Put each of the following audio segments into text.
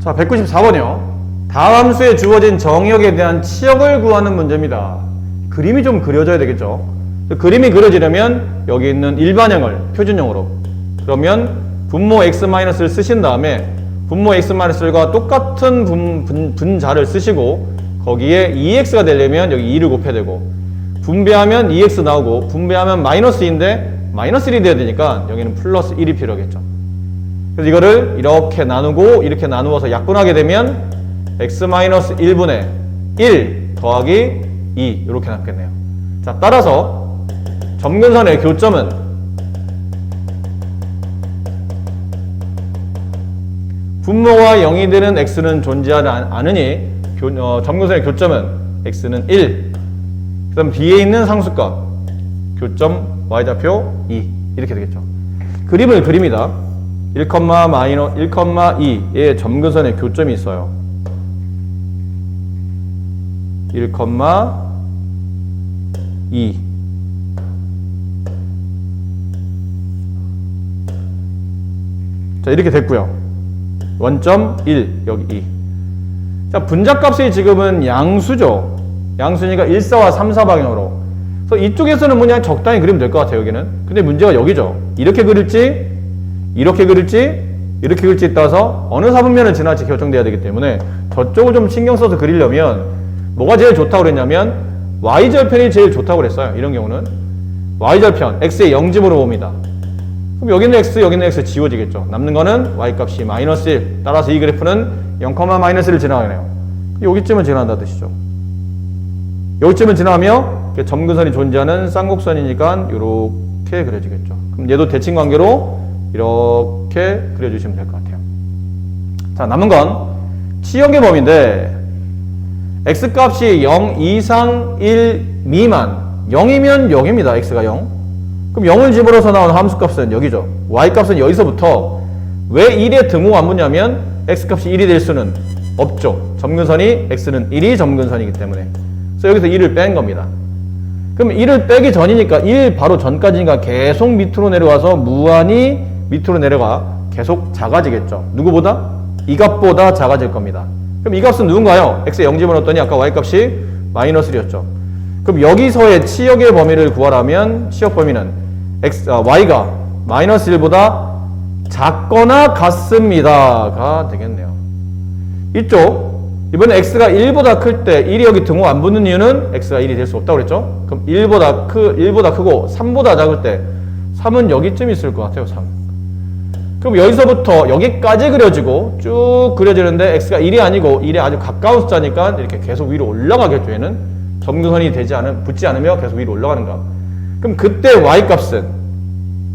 자, 194번이요. 다음 함수에 주어진 정의역에 대한 치역을 구하는 문제입니다. 그림이 좀 그려져야 되겠죠. 그림이 그려지려면 여기 있는 일반형을 표준형으로, 그러면 분모 x-를 쓰신 다음에 분모 x-과 똑같은 분자를 쓰시고 거기에 2x가 되려면 여기 2를 곱해야 되고, 분배하면 2x 나오고 분배하면 마이너스 2인데 마이너스 1이 돼야 되니까 여기는 플러스 1이 필요하겠죠. 그래서 이거를 이렇게 나누고 이렇게 나누어서 약분하게 되면 x-1분의 1 더하기 2 이렇게 남겠네요. 자, 따라서 점근선의 교점은 분모가 0이 되는 x는 존재하지 않으니 점근선의 교점은 x는 1, 그 다음 뒤에 있는 상수값 교점 y좌표 2 이렇게 되겠죠. 그림을 그립니다. 1,2의 점근선의 교점이 있어요. 1,2 자, 이렇게 됐고요. 원점 1 여기 2. 자, 분자값이 지금은 양수죠. 양수니까 1, 4와 3, 4 방향으로. 그래서 이쪽에서는 그냥 적당히 그리면 될 것 같아요, 여기는. 근데 문제가 여기죠. 이렇게 그릴지, 이렇게 그릴지, 이렇게 그릴지에 따라서 어느 사분면을 지날지 결정돼야 되기 때문에 저쪽을 좀 신경 써서 그리려면 뭐가 제일 좋다고 그랬냐면 y절편이 제일 좋다고 그랬어요. 이런 경우는 y절편, x의 0집으로 봅니다. 그럼 여기는 x, 여기는 x 지워지겠죠. 남는 거는 y값이 마이너스 1. 따라서 이 그래프는 0,-1을 지나가네요. 여기쯤은 지나간다는 뜻이죠. 여기쯤은 지나가며 점근선이 존재하는 쌍곡선이니까 이렇게 그려지겠죠. 그럼 얘도 대칭관계로 이렇게 그려주시면 될 것 같아요. 자, 남은 건 치역의 범위인데 x값이 0 이상 1 미만 0이면 0입니다. x가 0. 그럼 0을 집어넣어서 나온 함수값은 여기죠. y값은 여기서부터 왜 1에 등호 안 붙냐면 x값이 1이 될 수는 없죠. 점근선이 x는 1이 점근선이기 때문에. 그래서 여기서 1을 뺀 겁니다. 그럼 1을 빼기 전이니까 1 바로 전까지니까 계속 밑으로 내려와서 무한히 밑으로 내려가 계속 작아지겠죠. 누구보다? 이 값보다 작아질 겁니다. 그럼 이 값은 누군가요? x에 0 집어넣었더니 아까 y값이 마이너스 1이었죠. 그럼 여기서의 치역의 범위를 구하라면 치역 범위는 y가 마이너스 1보다 작거나 같습니다가 되겠네요. 이쪽 이번에 x가 1보다 클 때 1이 여기 등호 안 붙는 이유는 x가 1이 될 수 없다고 그랬죠? 그럼 1보다 크고 3보다 작을 때 3은 여기쯤 있을 것 같아요. 3. 그럼 여기서부터 여기까지 그려지고 쭉 그려지는데 x가 1이 아니고 1에 아주 가까운 숫자니까 이렇게 계속 위로 올라가겠죠. 얘는 점근선이 붙지 않으며 계속 위로 올라가는 거. 그럼 그때 y값은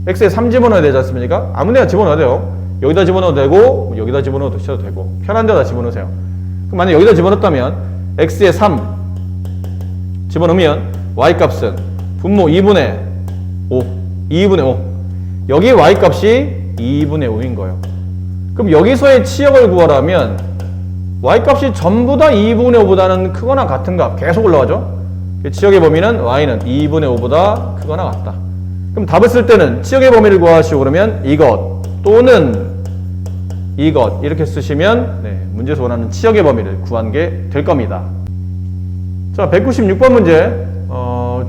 x에 3 집어넣어야 되지 않습니까? 아무 데나 집어넣어야 돼요. 여기다 집어넣어도 되고 여기다 집어넣어도 되고 편한 데다 집어넣으세요. 그럼 만약 여기다 집어넣었다면 x에 3 집어넣으면 y값은 분모 2분의 5 여기 y값이 2분의 5인 거예요. 그럼 여기서의 치역을 구하라면 y값이 전부 다 2분의 5보다는 크거나 같은 값 계속 올라가죠. 치역의 범위는 y는 2분의 5보다 크거나 같다. 그럼 답을 쓸 때는 치역의 범위를 구하시고 그러면 이것 또는 이것 이렇게 쓰시면 문제에서 원하는 치역의 범위를 구한 게 될 겁니다. 자, 196번 문제.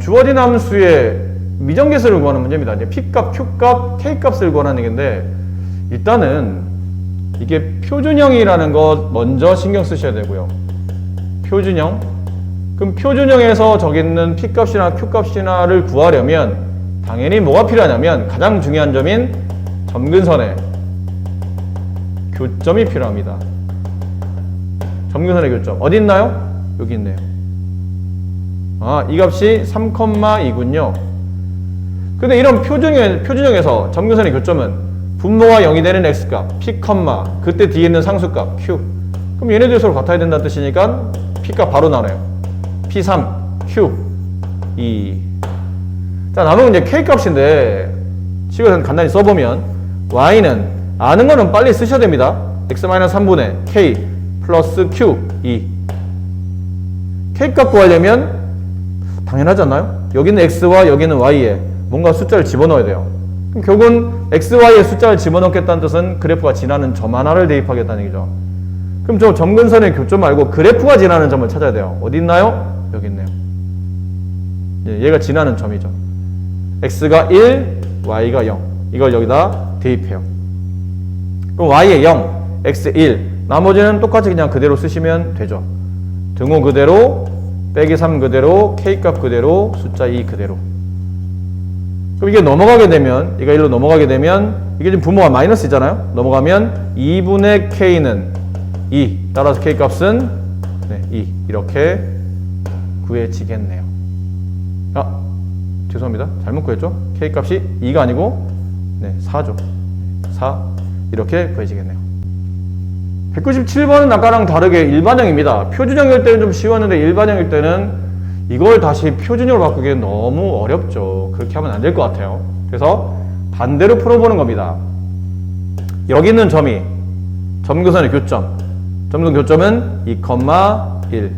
주어진 함수의 미정계수를 구하는 문제입니다. 이제 P값, Q값, K값을 구하는 얘기인데 일단은 이게 표준형이라는 것 먼저 신경 쓰셔야 되고요. 표준형. 그럼 표준형에서 저기 있는 P값이나 Q값이나를 구하려면 당연히 뭐가 필요하냐면 가장 중요한 점인 점근선의 교점이 필요합니다. 점근선의 교점. 어디 있나요? 여기 있네요. 이 값이 3,2군요. 근데 이런 표준형에서 점근선의 교점은 분모가 0이 되는 x값, p, 그때 뒤에 있는 상수값, q. 그럼 얘네들 서로 같아야 된다는 뜻이니까 p값 바로 나와요. p3, q, 2. 자, 남은 이제 k값인데 식을 간단히 써보면 y는 아는 거는 빨리 쓰셔야 됩니다. x-3분의 k 플러스 q 2. k값 구하려면 당연하지 않나요? 여기는 x와 여기는 y에 뭔가 숫자를 집어넣어야 돼요. 그럼 결국은 x, y에 숫자를 집어넣겠다는 뜻은 그래프가 지나는 점 하나를 대입하겠다는 얘기죠. 그럼 저 점근선의 교점 말고 그래프가 지나는 점을 찾아야 돼요. 어디 있나요? 여기 있네요. 얘가 지나는 점이죠. x가 1, y가 0. 이걸 여기다 대입해요. 그럼 y에 0, x 1. 나머지는 똑같이 그냥 그대로 쓰시면 되죠. 등호 그대로, 빼기 3 그대로, k값 그대로, 숫자 2 그대로. 그럼 이게 넘어가게 되면, 이거 1로 넘어가게 되면, 이게 지금 분모가 마이너스잖아요? 넘어가면 2분의 k는 2. 따라서 k값은 2. 이렇게 구해지겠네요. 아, 죄송합니다. 잘못 구했죠? k값이 2가 아니고 4죠. 4. 이렇게 구해지겠네요. 197번은 아까랑 다르게 일반형입니다. 표준형일 때는 좀 쉬웠는데 일반형일 때는 이걸 다시 표준형으로 바꾸기엔 너무 어렵죠. 그렇게 하면 안 될 것 같아요. 그래서 반대로 풀어보는 겁니다. 여기 있는 점이 점근선의 교점. 점근 교점은 2,1.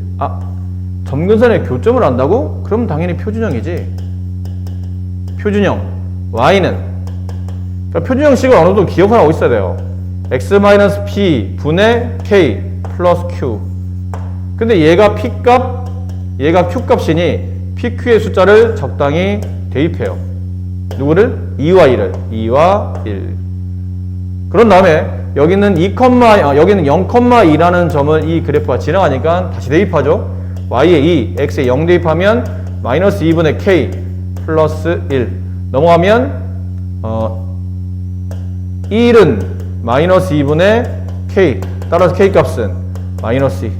점근선의 교점을 안다고? 그럼 당연히 표준형이지. 표준형. y는. 그러니까 표준형식을 어느 정도 기억하고 있어야 돼요. x-p 분의 k 플러스 q. 근데 얘가 p값, 얘가 q값이니 pq의 숫자를 적당히 대입해요. 누구를? 2와 1을. 2와 1. 그런 다음에 여기는 여기는 0,2라는 점을 이 그래프가 지나가니까 다시 대입하죠. y에 2, x에 0 대입하면 마이너스 2분의 k 플러스 1. 넘어가면 1은 마이너스 2분의 k. 따라서 k 값은 마이너스 2.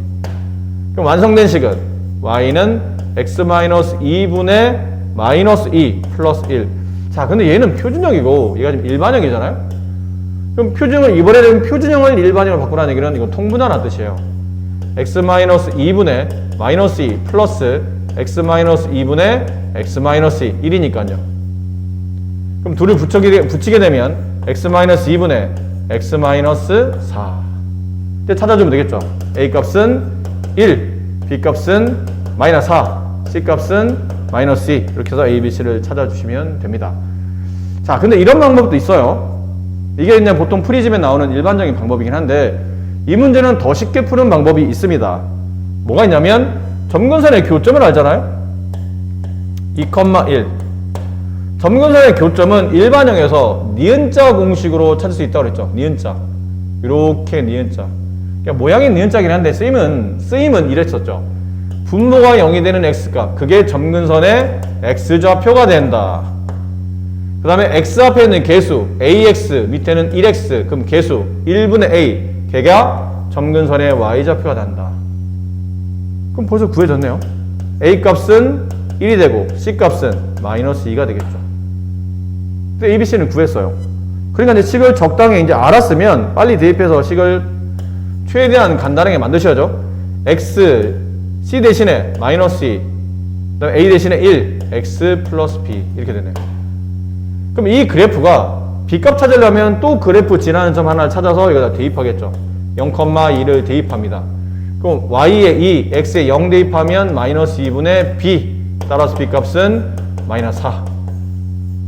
그럼 완성된 식은 y는 x 마이너스 2분의 마이너스 2 플러스 1. 자, 근데 얘는 표준형이고 얘가 지금 일반형이잖아요. 그럼 이번에는 표준형을 일반형으로 바꾸라는 얘기는 이건 통분하라는 뜻이에요. x 마이너스 2분의 마이너스 2 플러스 x 마이너스 2분의 x 마이너스 2 1이니까요. 그럼 둘을 붙이게 되면 x 마이너스 2분의 x 마이너스 4. 이때 찾아주면 되겠죠. a 값은 1, b 값은 마이너스 4, c 값은 마이너스 2. 이렇게 해서 a, b, c를 찾아주시면 됩니다. 자, 근데 이런 방법도 있어요. 이게 그냥 보통 프리즘에 나오는 일반적인 방법이긴 한데 이 문제는 더 쉽게 푸는 방법이 있습니다. 뭐가 있냐면 점근선의 교점을 알잖아요. 2,1. 점근선의 교점은 일반형에서 니은자 공식으로 찾을 수 있다고 그랬죠. 니은자. 이렇게 니은자. 그러니까 모양이 니은자긴 한데 쓰임은 이랬었죠. 분모가 0이 되는 x값. 그게 점근선의 x좌표가 된다. 그 다음에 x 앞에 있는 개수 ax 밑에는 1x. 그럼 개수 1분의 a. 걔가 점근선의 y좌표가 된다. 그럼 벌써 구해졌네요. a 값은 1이 되고 c 값은 마이너스 2가 되겠죠. 근데 a, b, c는 구했어요. 그러니까 이제 식을 적당히 이제 알았으면 빨리 대입해서 식을 최대한 간단하게 만드셔야죠. x, c 대신에 마이너스 2, 그다음에 a 대신에 1, x 플러스 b 이렇게 되네요. 그럼 이 그래프가 b값 찾으려면 또 그래프 지나는 점 하나를 찾아서 여기다 대입하겠죠. 0,2를 대입합니다. 그럼 y에 2, x에 0 대입하면 마이너스 2분의 b. 따라서 b값은 마이너스 4.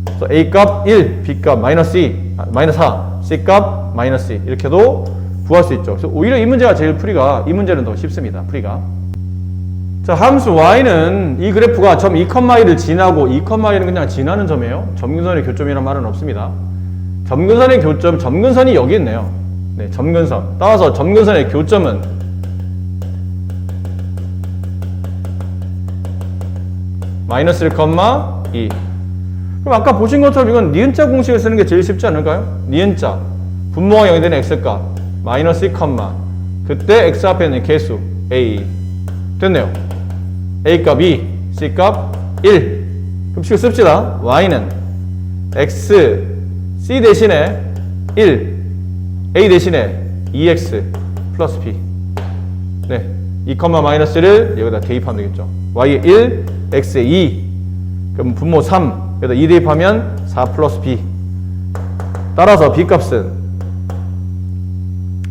그래서 a값 1, b값 마이너스 2, 마이너스 4, c값 마이너스 2. 이렇게도 구할 수 있죠. 그래서 오히려 이 문제가 제일 이 문제는 더 쉽습니다. 풀이가. 자, 함수 y는 이 그래프가 점 2,1을 지나고 2,1은 그냥 지나는 점이에요. 점근선의 교점이라는 말은 없습니다. 점근선의 교점, 점근선이 여기 있네요. 네, 점근선. 따라서 점근선의 교점은 마이너스 1,2. 그럼 아까 보신 것처럼 이건 니은자 공식을 쓰는 게 제일 쉽지 않을까요? 니은자. 분모가 0이 되는 x값. 마이너스 2, 그때 x 앞에 있는 개수 a. 됐네요. a값 2, c값 1. 그럼 식을 씁시다. y는 x, c 대신에 1, a 대신에 2x 플러스 b. 네, 2, 마이너스를 여기다 대입하면 되겠죠. y에 1, x에 2. 그럼 분모 3. 여기다 2 대입하면 4 플러스 b. 따라서 b 값은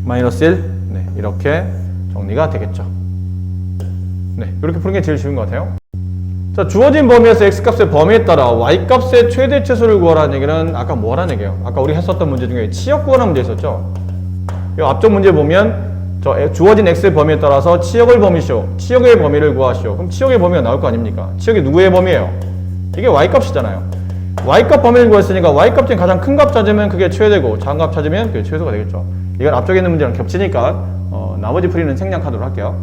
마이너스 1. 네, 이렇게 정리가 되겠죠. 네, 이렇게 푸는 게 제일 쉬운 것 같아요. 자, 주어진 범위에서 x값의 범위에 따라 y값의 최대 최소를 구하라는 얘기는 아까 뭐 하라는 얘기예요? 아까 우리 했었던 문제 중에 치역 구하라는 문제 있었죠? 이 앞쪽 문제 보면 주어진 x의 범위에 따라서 치역의 범위를 구하시오. 그럼 치역의 범위가 나올 거 아닙니까? 치역이 누구의 범위예요? 이게 y값이잖아요. y값 범위를 구했으니까 y값 중에 가장 큰 값 찾으면 그게 최대고 작은 값 찾으면 그게 최소가 되겠죠. 이건 앞쪽에 있는 문제랑 겹치니까 나머지 풀이는 생략하도록 할게요.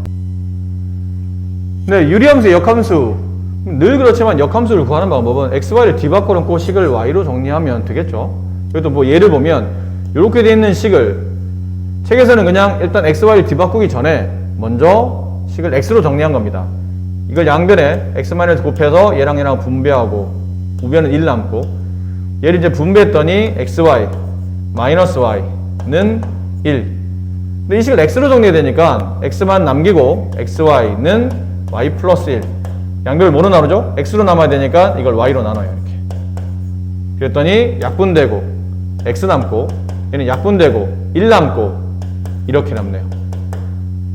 네, 유리함수의 역함수. 늘 그렇지만 역함수를 구하는 방법은 xy를 뒤바꿔놓고 식을 y로 정리하면 되겠죠. 그래도 뭐 예를 보면 이렇게 돼 있는 식을 책에서는 그냥 일단 xy를 뒤바꾸기 전에 먼저 식을 x로 정리한 겁니다. 이걸 양변에 x- 곱해서 얘랑 분배하고 우변은 1 남고 얘를 이제 분배했더니 xy 마이너스 y는 1. 근데 이 식을 x로 정리해야 되니까 x만 남기고 xy는 y 플러스 1. 양변을 뭐로 나누죠? x로 남아야 되니까 이걸 y로 나눠요. 이렇게. 그랬더니 약분되고 x 남고 얘는 약분되고 1 남고 이렇게 남네요.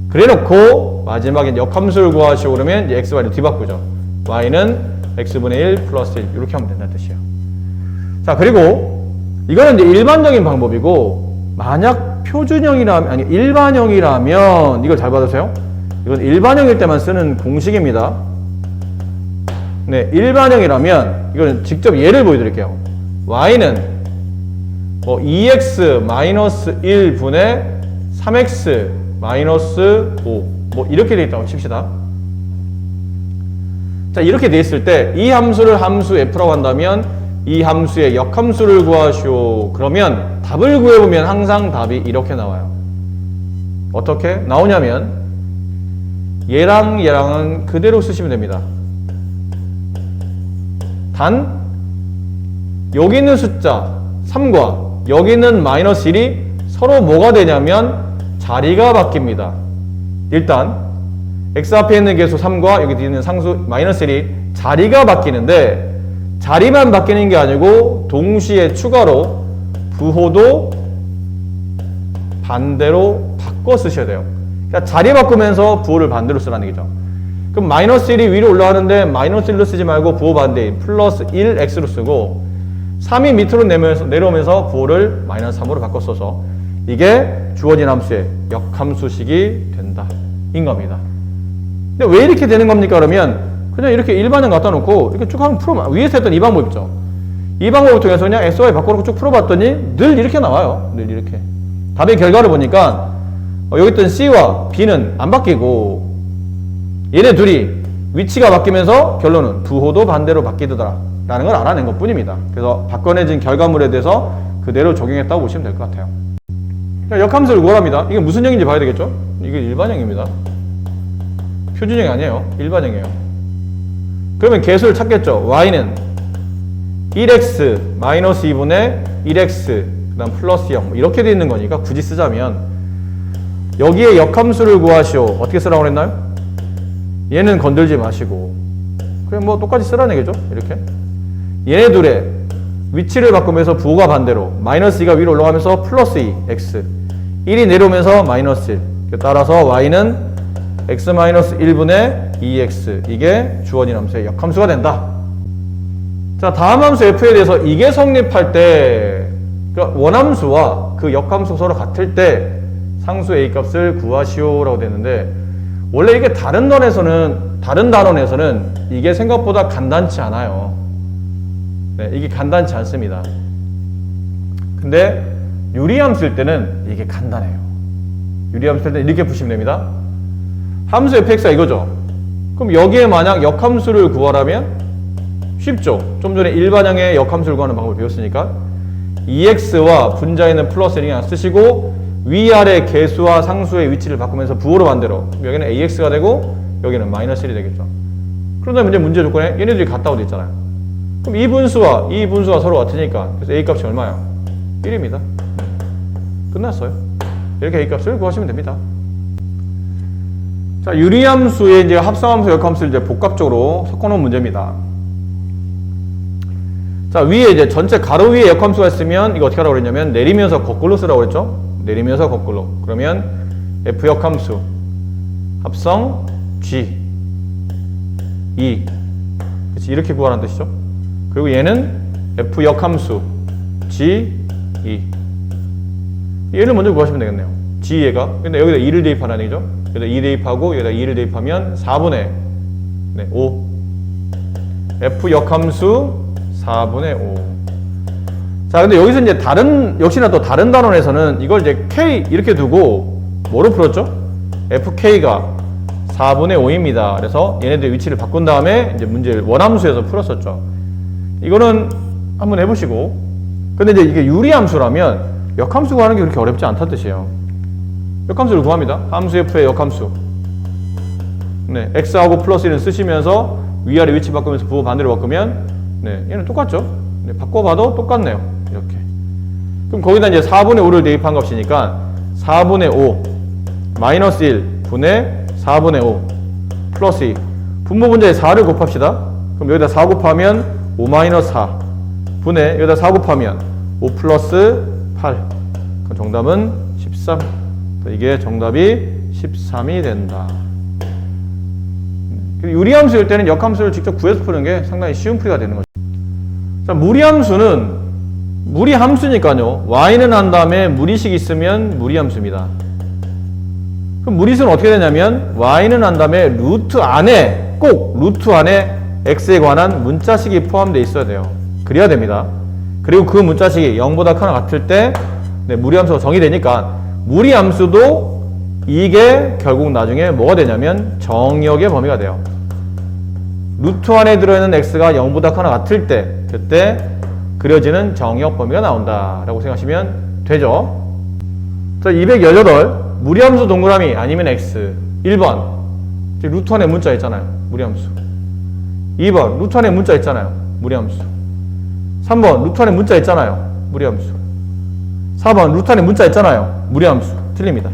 그래놓고 마지막에 역함수를 구하시고 그러면 이제 xy를 뒤바꾸죠. y는 x분의 1 플러스 1 이렇게 하면 된다는 뜻이에요. 자, 그리고 이거는 이제 일반적인 방법이고 만약 표준형이라면 아니 일반형이라면 이걸 잘 받으세요. 이건 일반형일 때만 쓰는 공식입니다. 네, 일반형이라면 이거는 직접 예를 보여드릴게요. y는 뭐 2x 마이너스 1분의 3x 마이너스 5 뭐 이렇게 돼 있다고 칩시다. 자, 이렇게 돼 있을 때 이 함수를 함수 f라고 한다면 이 함수의 역함수를 구하시오. 그러면 답을 구해보면 항상 답이 이렇게 나와요. 어떻게 나오냐면 얘랑 얘랑은 그대로 쓰시면 됩니다. 단 여기 있는 숫자 3과 여기 있는 마이너스 1이 서로 뭐가 되냐면 자리가 바뀝니다. 일단 x 앞에 있는 계수 3과 여기 있는 상수 마이너스 1이 자리가 바뀌는데 자리만 바뀌는 게 아니고 동시에 추가로 부호도 반대로 바꿔 쓰셔야 돼요. 그러니까 자리 바꾸면서 부호를 반대로 쓰라는 얘기죠. 그럼 마이너스 1이 위로 올라가는데 마이너스 1로 쓰지 말고 부호 반대인 플러스 1x로 쓰고 3이 밑으로 내려오면서 부호를 마이너스 3으로 바꿔 써서 이게 주어진 함수의 역함수식이 된다 인 겁니다. 근데 왜 이렇게 되는 겁니까? 그러면 그냥 이렇게 일반형 갖다 놓고 이렇게 쭉 하면 위에서 했던 이 방법 있죠. 이 방법을 통해서 그냥 xy 바꿔놓고 쭉 풀어봤더니 늘 이렇게 나와요. 늘 이렇게. 답의 결과를 보니까 여기 있던 c와 b는 안 바뀌고 얘네 둘이 위치가 바뀌면서 결론은 부호도 반대로 바뀌더라 라는 걸 알아낸 것 뿐입니다. 그래서 바꿔내진 결과물에 대해서 그대로 적용했다고 보시면 될 것 같아요. 역함수를 구하랍니다. 이게 무슨 형인지 봐야 되겠죠? 이게 일반형입니다. 표준형이 아니에요. 일반형이에요. 그러면 개수를 찾겠죠. y는 1x 마이너스 2분의 1x 그 다음 플러스 0 이렇게 돼 있는 거니까 굳이 쓰자면 여기에 역함수를 구하시오. 어떻게 쓰라고 그랬나요? 얘는 건들지 마시고 그냥 뭐 똑같이 쓰라는 얘기죠. 이렇게 얘네 둘의 위치를 바꾸면서 부호가 반대로 마이너스 2가 위로 올라가면서 플러스 2 x 1이 내려오면서 마이너스 1 따라서 y는 x 마이너스 1분의 2x 이게 주어진 함수의 역함수가 된다. 자, 다음 함수 f에 대해서 이게 성립할 때 그러니까 원함수와 그 역함수 서로 같을 때 상수 a 값을 구하시오라고 되는데 원래 이게 다른 단원에서는 이게 생각보다 간단치 않아요. 네, 이게 간단치 않습니다. 근데 유리함수일 때는 이게 간단해요. 유리함수일 때는 이렇게 푸시면 됩니다. 함수 fx가 이거죠. 그럼 여기에 만약 역함수를 구하라면 쉽죠. 좀 전에 일반형의 역함수를 구하는 방법을 배웠으니까 2x와 분자에 있는 플러스 1을 그냥 쓰시고 위아래 개수와 상수의 위치를 바꾸면서 부호로 반대로 여기는 ax가 되고 여기는 마이너스 1이 되겠죠. 그런데 문제 조건에 얘네들이 같다고 돼 있잖아요. 그럼 이 분수가 서로 같으니까 그래서 a 값이 얼마예요? 1입니다. 끝났어요. 이렇게 a 값을 구하시면 됩니다. 자, 유리함수의 이제 합성함수, 역함수를 이제 복합적으로 섞어놓은 문제입니다. 자, 위에 이제 전체 가로 위에 역함수가 있으면 이거 어떻게 하라고 그랬냐면 내리면서 거꾸로 쓰라고 그랬죠? 내리면서 거꾸로. 그러면 f 역함수 합성 g 2 그치, 이렇게 구하라는 뜻이죠. 그리고 얘는 f 역함수 g 2 얘를 먼저 구하시면 되겠네요. G 얘가. 근데 여기다 2를 대입하라는 얘기죠. 여기다 2 대입하고 여기다 2를 대입하면 4분의 5. F 역함수 4분의 5. 자, 근데 여기서 이제 역시나 또 다른 단원에서는 이걸 이제 K 이렇게 두고 뭐로 풀었죠? FK가 4분의 5입니다. 그래서 얘네들 위치를 바꾼 다음에 이제 문제를 원함수에서 풀었었죠. 이거는 한번 해보시고. 근데 이제 이게 유리함수라면 역함수 구하는 게 그렇게 어렵지 않다는 뜻이에요. 역함수를 구합니다. 함수 F의 역함수. 네, X하고 플러스 1을 쓰시면서 위아래 위치 바꾸면서 부호 반대로 바꾸면 네, 얘는 똑같죠. 네, 바꿔봐도 똑같네요. 이렇게. 그럼 거기다 이제 4분의 5를 대입한 값이니까 4분의 5 마이너스 1 분의 4분의 5 플러스 2. 분모 분자에 4를 곱합시다. 그럼 여기다 4 곱하면 5 마이너스 4 분의 여기다 4 곱하면 5 플러스 8. 그럼 정답은 13. 이게 정답이 13이 된다. 유리함수일 때는 역함수를 직접 구해서 푸는 게 상당히 쉬운 풀이가 되는 거죠. 자, 무리함수는 무리함수니까요. y는 한 다음에 무리식 있으면 무리함수입니다. 그럼 무리수는 어떻게 되냐면 y는 한 다음에 루트 안에 꼭 루트 안에 x에 관한 문자식이 포함되어 있어야 돼요. 그래야 됩니다. 그리고 그 문자식이 0보다 크거나 같을 때 네, 무리함수가 정의되니까 무리함수도 이게 결국 나중에 뭐가 되냐면 정역의 범위가 돼요. 루트 안에 들어있는 x가 0보다 크거나 같을 때 그때 그려지는 정역 범위가 나온다 라고 생각하시면 되죠. 자, 218 무리함수 동그라미 아니면 x. 1번 루트 안에 문자 있잖아요. 무리함수. 2번 루트 안에 문자 있잖아요. 무리함수. 3번 루트 안에 문자 있잖아요. 무리함수. 4번 루트 안에 문자 있잖아요. 무리함수. 틀립니다.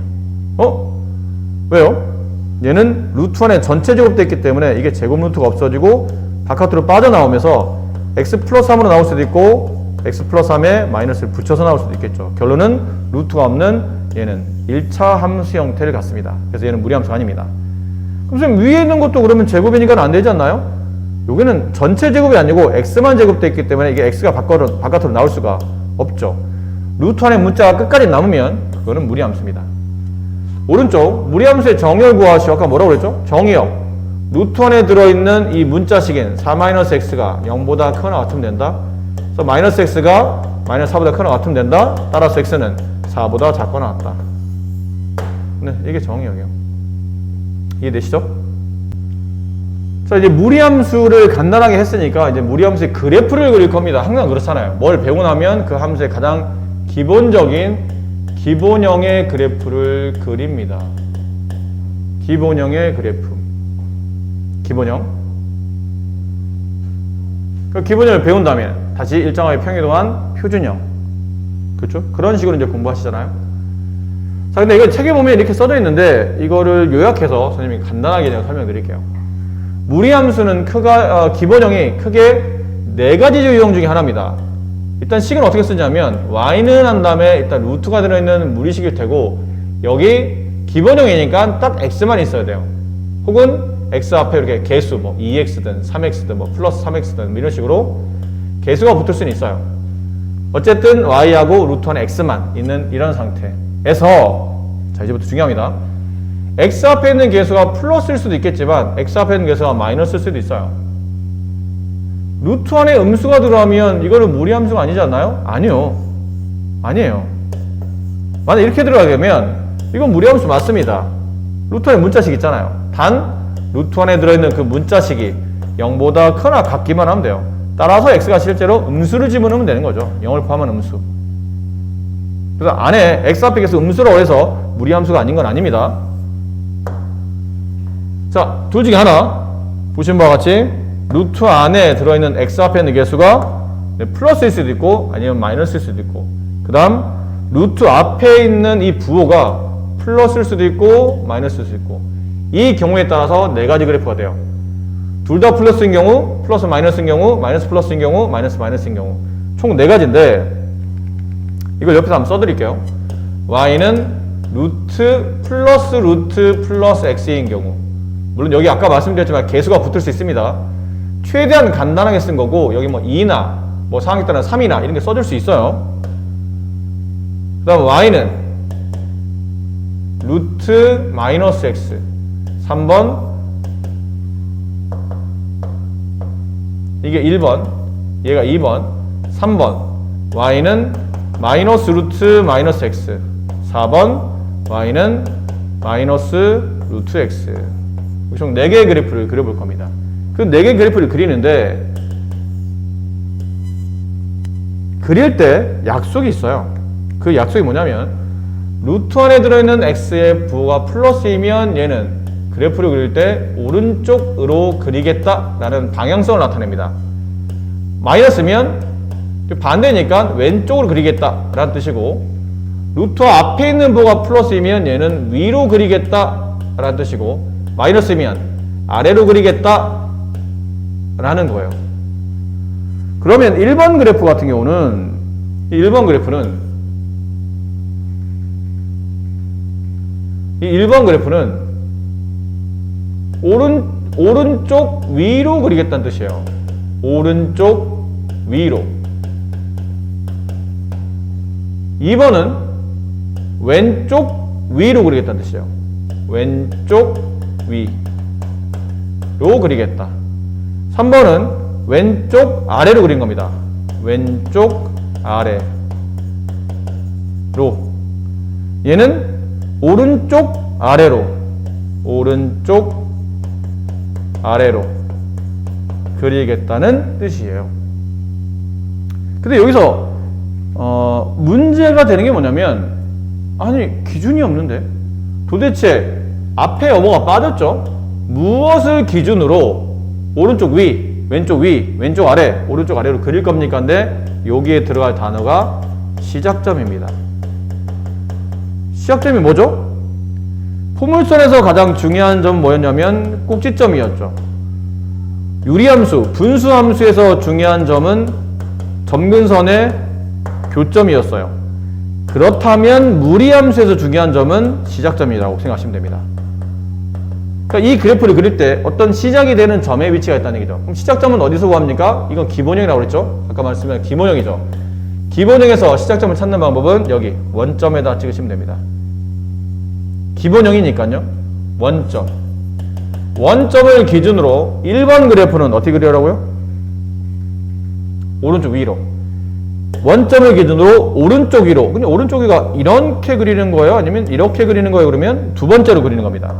왜요? 얘는 루트 안에 전체 제곱되어 있기 때문에 이게 제곱 루트가 없어지고 바깥으로 빠져나오면서 x 플러스 3으로 나올 수도 있고 x 플러스 3에 마이너스를 붙여서 나올 수도 있겠죠. 결론은 루트가 없는 얘는 1차 함수 형태를 갖습니다. 그래서 얘는 무리함수가 아닙니다. 그럼 선생님 위에 있는 것도 그러면 제곱이니까 안 되지 않나요? 여기는 전체 제곱이 아니고 x만 제곱되어 있기 때문에 이게 x가 바깥으로 나올 수가 없죠. 루트 안에 문자가 끝까지 남으면 그거는 무리함수입니다. 오른쪽 무리함수의 정의를 구하시오. 아까 뭐라고 그랬죠? 정의역. 루트 안에 들어있는 이 문자식인 4-x가 0보다 크거나 같으면 된다. 그래서 마이너스 x가 마이너스 4보다 크거나 같으면 된다. 따라서 x는 4보다 작거나 같다. 네, 이게 정의역이에요. 이해되시죠? 자, 이제 무리함수를 간단하게 했으니까 이제 무리함수의 그래프를 그릴 겁니다. 항상 그렇잖아요. 뭘 배우고 나면 그 함수의 가장 기본적인 기본형의 그래프를 그립니다. 기본형의 그래프. 기본형. 그 기본형을 배운 다음에 다시 일정하게 평이동한 표준형. 그렇죠? 그런 식으로 이제 공부하시잖아요. 자, 근데 이거 책에 보면 이렇게 써져 있는데 이거를 요약해서 선생님이 간단하게 제가 설명드릴게요. 무리함수는 기본형이 크게 4가지 유형 중에 하나입니다. 일단 식은 어떻게 쓰냐면 y는 한 다음에 일단 루트가 들어있는 무리식일 테고 여기 기본형이니까 딱 x만 있어야 돼요. 혹은 x 앞에 이렇게 개수 뭐 2x든 3x든 뭐 플러스 3x든 이런 식으로 개수가 붙을 수는 있어요. 어쨌든 y하고 루트 안에 x만 있는 이런 상태에서 자, 이제부터 중요합니다. x 앞에 있는 개수가 플러스일 수도 있겠지만 x 앞에 있는 개수가 마이너스일 수도 있어요. 루트 안에 음수가 들어가면 이거는 무리함수가 아니지 않나요? 아니요. 아니에요. 만약 이렇게 들어가게 되면 이건 무리함수 맞습니다. 루트 안에 문자식 있잖아요. 단 루트 안에 들어있는 그 문자식이 0보다 크거나 같기만 하면 돼요. 따라서 x가 실제로 음수를 집어넣으면 되는 거죠. 0을 포함한 음수. 그래서 안에 x 앞에 계속 음수라고 해서 무리함수가 아닌 건 아닙니다. 자, 둘 중에 하나 보신 바와 같이 루트 안에 들어있는 x 앞에 있는 개수가 플러스일 수도 있고 아니면 마이너스일 수도 있고 그 다음 루트 앞에 있는 이 부호가 플러스일 수도 있고 마이너스일 수도 있고 이 경우에 따라서 4가지 그래프가 돼요. 둘 다 플러스인 경우, 플러스 마이너스인 경우, 마이너스 플러스인 경우, 마이너스 마이너스인 경우 총 4가지인데 이걸 옆에서 한번 써드릴게요. y는 루트 플러스 x인 경우 물론 여기 아까 말씀드렸지만 개수가 붙을 수 있습니다. 최대한 간단하게 쓴 거고 여기 뭐 2나 뭐 상황에 따라 3이나 이런 게 써줄 수 있어요. 그 다음 y는 루트 마이너스 x. 3번 이게 1번, 얘가 2번, 3번 y는 마이너스 루트 마이너스 x. 4번 y는 마이너스 루트 x. 총 4개의 그래프를 그려볼 겁니다. 그 4개의 그래프를 그리는데 그릴 때 약속이 있어요. 그 약속이 뭐냐면 루트 안에 들어있는 x의 부호가 플러스이면 얘는 그래프를 그릴 때 오른쪽으로 그리겠다라는 방향성을 나타냅니다. 마이너스면 반대니까 왼쪽으로 그리겠다라는 뜻이고, 루트 앞에 있는 부호가 플러스이면 얘는 위로 그리겠다라는 뜻이고, 마이너스면 아래로 그리겠다라는 거예요. 그러면 1번 그래프 같은 경우는, 1번 그래프는 오른쪽 위로 그리겠다는 뜻이에요. 오른쪽 위로. 2번은 왼쪽 위로 그리겠다는 뜻이에요. 왼쪽 위로 그리겠다. 3번은 왼쪽 아래로 그린 겁니다. 왼쪽 아래로. 얘는 오른쪽 아래로, 오른쪽 아래로 그리겠다는 뜻이에요. 근데 여기서 문제가 되는 게 뭐냐면, 아니 기준이 없는데 도대체 앞에 어머가 빠졌죠? 무엇을 기준으로 오른쪽 위, 왼쪽 위, 왼쪽 아래, 오른쪽 아래로 그릴 겁니까? 근데 여기에 들어갈 단어가 시작점입니다. 시작점이 뭐죠? 포물선에서 가장 중요한 점은 뭐였냐면 꼭지점이었죠. 유리함수, 분수함수에서 중요한 점은 점근선의 교점이었어요. 그렇다면 무리함수에서 중요한 점은 시작점이라고 생각하시면 됩니다. 그러니까 이 그래프를 그릴 때 어떤 시작이 되는 점의 위치가 있다는 얘기죠. 그럼 시작점은 어디서 구합니까? 이건 기본형이라고 그랬죠? 아까 말씀드린 기본형이죠. 기본형에서 시작점을 찾는 방법은 여기 원점에다 찍으시면 됩니다. 기본형이니까요. 원점. 원점을 기준으로 1번 그래프는 어떻게 그리라고요? 오른쪽 위로. 원점을 기준으로 오른쪽 위로. 근데 오른쪽 위가 이렇게 그리는 거예요? 아니면 이렇게 그리는 거예요? 그러면 두 번째로 그리는 겁니다.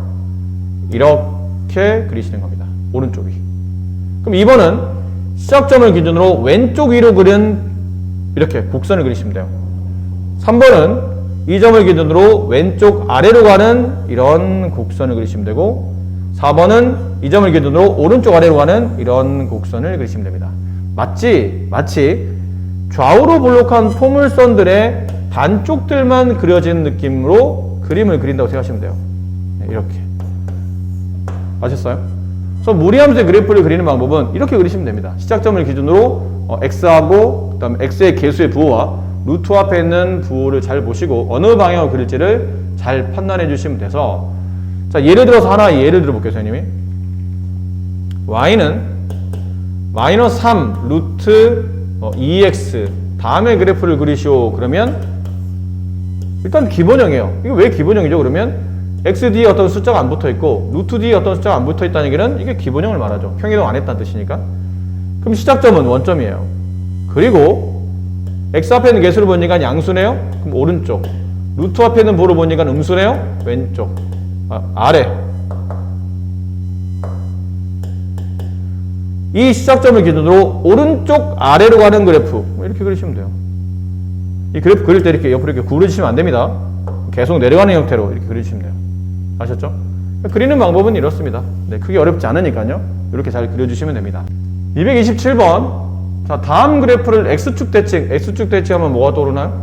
이렇게 그리시는 겁니다. 오른쪽 위. 그럼 2번은 시작점을 기준으로 왼쪽 위로 그린 이렇게 곡선을 그리시면 돼요. 3번은 이 점을 기준으로 왼쪽 아래로 가는 이런 곡선을 그리시면 되고, 4번은 이 점을 기준으로 오른쪽 아래로 가는 이런 곡선을 그리시면 됩니다. 마치 좌우로 볼록한 포물선들의 반쪽들만 그려진 느낌으로 그림을 그린다고 생각하시면 돼요. 네, 이렇게. 아셨어요? 그래서 무리함수의 그래프를 그리는 방법은 이렇게 그리시면 됩니다. 시작점을 기준으로 x하고 그 다음에 x의 개수의 부호와 루트 앞에 있는 부호를 잘 보시고 어느 방향으로 그릴지를 잘 판단해 주시면 돼서, 자 예를 들어서 하나 예를 들어볼게요. 선생님이 y는 마이너스 3 루트 2x 다음에 그래프를 그리시오. 그러면 일단 기본형이에요. 이게 왜 기본형이죠? 그러면 x 뒤에 어떤 숫자가 안 붙어 있고 루트 뒤에 어떤 숫자가 안 붙어 있다는 얘기는 이게 기본형을 말하죠. 평이동 안 했다는 뜻이니까. 그럼 시작점은 원점이에요. 그리고 x 앞에 있는 개수를 보니까 양수네요. 그럼 오른쪽. 루트 앞에 있는 부호를 보니까 음수네요. 왼쪽. 아래. 이 시작점을 기준으로 오른쪽 아래로 가는 그래프. 이렇게 그리시면 돼요. 이 그래프 그릴 때 이렇게 옆으로 이렇게 구부러지시면 안 됩니다. 계속 내려가는 형태로 이렇게 그리시면 돼요. 아셨죠? 그리는 방법은 이렇습니다. 네, 크게 어렵지 않으니까요. 이렇게 잘 그려주시면 됩니다. 227번. 자, 다음 그래프를 x축 대칭하면 뭐가 떠오르나요?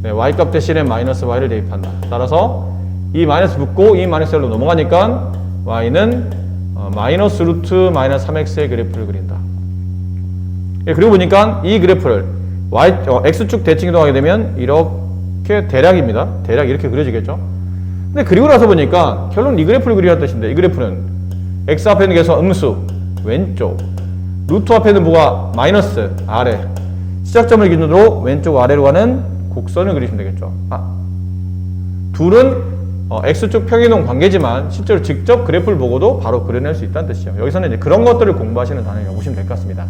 네, y값 대신에 마이너스 y를 대입한다. 따라서 이 마이너스 붙고 이 마이너스 1로 넘어가니까 y는 마이너스 루트 마이너스 3x의 그래프를 그린다. 예, 그리고 보니까 이 그래프를 x축 대칭 이동하게 되면 이렇게 대략입니다. 대략 이렇게 그려지겠죠? 근데 그리고 나서 보니까 결론 이 그래프를 그리라는 뜻인데, 이 그래프는 x 앞에 있는 개수가 음수 왼쪽, 루트 앞에 있는 부호가 마이너스 아래, 시작점을 기준으로 왼쪽 아래로 가는 곡선을 그리시면 되겠죠. 둘은 X축 평이동 관계지만 실제로 직접 그래프를 보고도 바로 그려낼 수 있다는 뜻이죠. 여기서는 이제 그런 것들을 공부하시는 단어라고 보시면 될 것 같습니다.